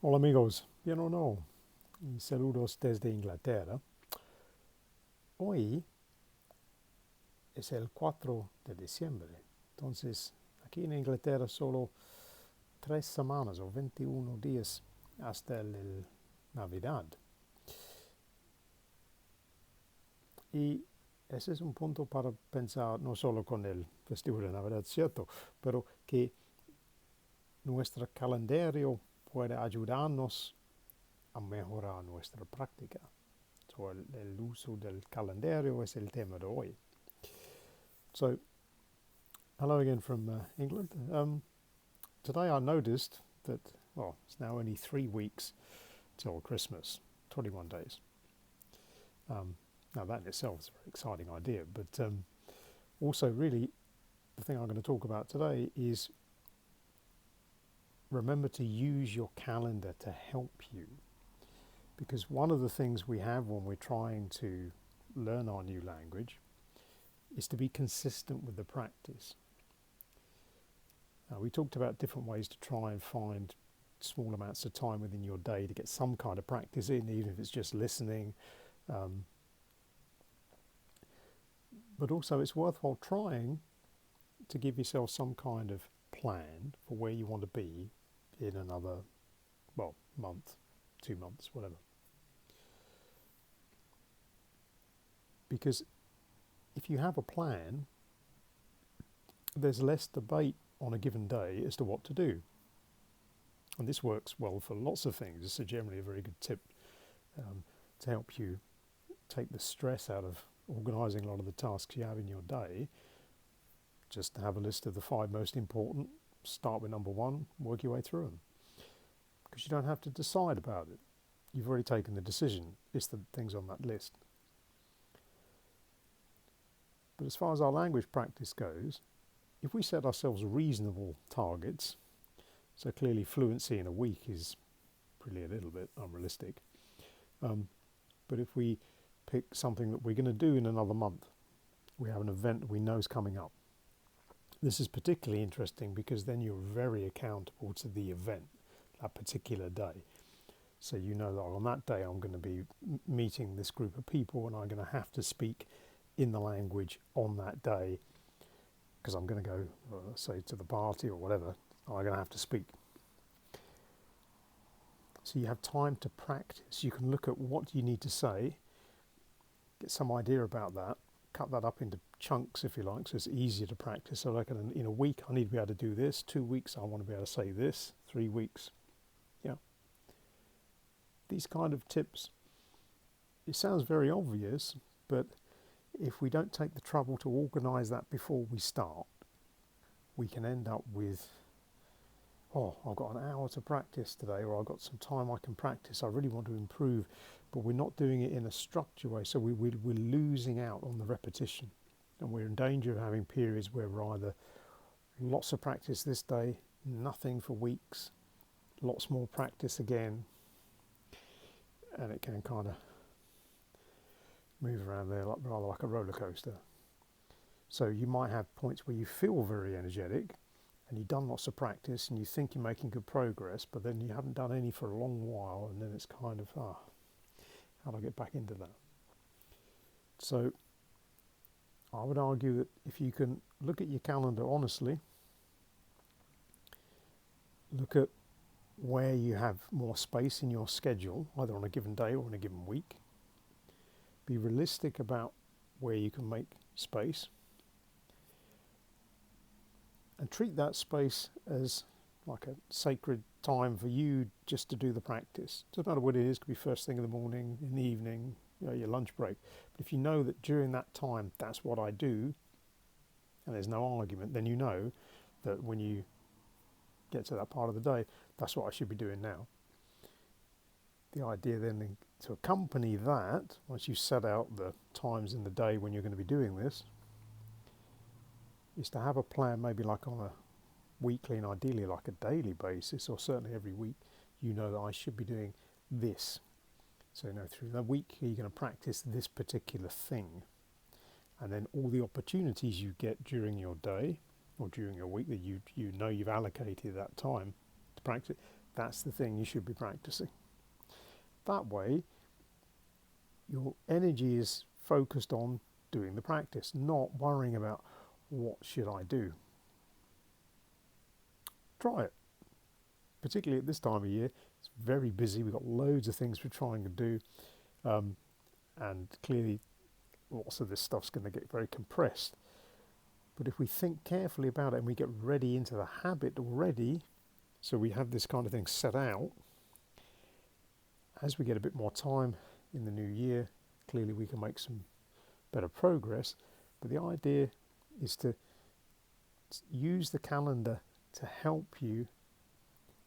Hola amigos, bien o no, y saludos desde Inglaterra. Hoy es el 4 de diciembre, entonces aquí en Inglaterra solo 3 semanas o 21 días hasta el Navidad. Y ese es un punto para pensar no solo con el festivo de Navidad, cierto, pero que nuestro calendario puede ayudarnos a mejorar nuestra práctica. So, el uso del calendario es el tema de hoy. So, hello again from England. Today I noticed that, well, it's now only 3 weeks till Christmas, 21 days. Now that in itself is a very exciting idea, but also really the thing I'm going to talk about today is remember to use your calendar to help you. Because one of the things we have when we're trying to learn our new language is to be consistent with the practice. We talked about different ways to try and find small amounts of time within your day to get some kind of practice in, even if it's just listening. But also it's worthwhile trying to give yourself some kind of plan for where you want to be in another, well, month, 2 months, whatever. Because if you have a plan, there's less debate on a given day as to what to do. And this works well for lots of things. It's generally a very good tip to help you take the stress out of organising a lot of the tasks you have in your day. Just to have a list of the 5 most important, start with number 1, work your way through them. Because you don't have to decide about it. You've already taken the decision. It's the things on that list. But as far as our language practice goes, if we set ourselves reasonable targets, so clearly fluency in a week is probably a little bit unrealistic, but if we pick something that we're going to do in another month, we have an event that we know is coming up. This is particularly interesting because then you're very accountable to the event, that particular day. So you know that on that day I'm going to be meeting this group of people and I'm going to have to speak in the language on that day because I'm going to go, say, to the party or whatever. I'm going to have to speak. So you have time to practice. You can look at what you need to say, get some idea about that, cut that up into chunks, if you like, so it's easier to practice. So like in a week, I need to be able to do this. 2 weeks, I want to be able to say this. 3 weeks, yeah. These kind of tips, it sounds very obvious, but if we don't take the trouble to organise that before we start, we can end up with, oh, I've got an hour to practice today, or I've got some time I can practice, I really want to improve, but we're not doing it in a structured way, so we're losing out on the repetition, and we're in danger of having periods where we're either lots of practice this day, nothing for weeks, lots more practice again, and it can kind of move around there rather like a roller coaster. So you might have points where you feel very energetic and you've done lots of practice and you think you're making good progress, but then you haven't done any for a long while, and then it's kind of, how do I get back into that? So I would argue that if you can look at your calendar honestly, look at where you have more space in your schedule, either on a given day or in a given week, be realistic about where you can make space, and treat that space as like a sacred time for you just to do the practice. Doesn't matter what it is, it could be first thing in the morning, in the evening, your lunch break. But if you know that during that time, that's what I do, and there's no argument, then you know that when you get to that part of the day, that's what I should be doing now. The idea then to accompany that, once you set out the times in the day when you're going to be doing this, is to have a plan maybe like on a weekly and ideally like a daily basis, or certainly every week, you know that I should be doing this. So through the week you're going to practice this particular thing, and then all the opportunities you get during your day or during your week that you know you've allocated that time to practice, That's the thing you should be practicing. That way, your energy is focused on doing the practice, not worrying about what should I do. Try it. Particularly at this time of year, it's very busy. We've got loads of things we're trying to do, and clearly lots of this stuff's going to get very compressed. But if we think carefully about it and we get ready into the habit already, so we have this kind of thing set out, as we get a bit more time in the new year, clearly we can make some better progress. But the idea is to use the calendar to help you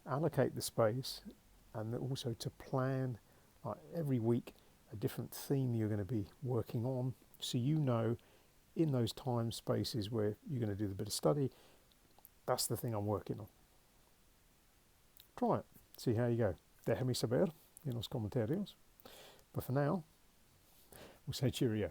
allocate the space, and also to plan, like every week, a different theme you're going to be working on, so you know in those time spaces where you're going to do the bit of study, that's the thing I'm working on. Try it, see how you go. Déjame saber en los comentarios. But for now, we'll say cheerio.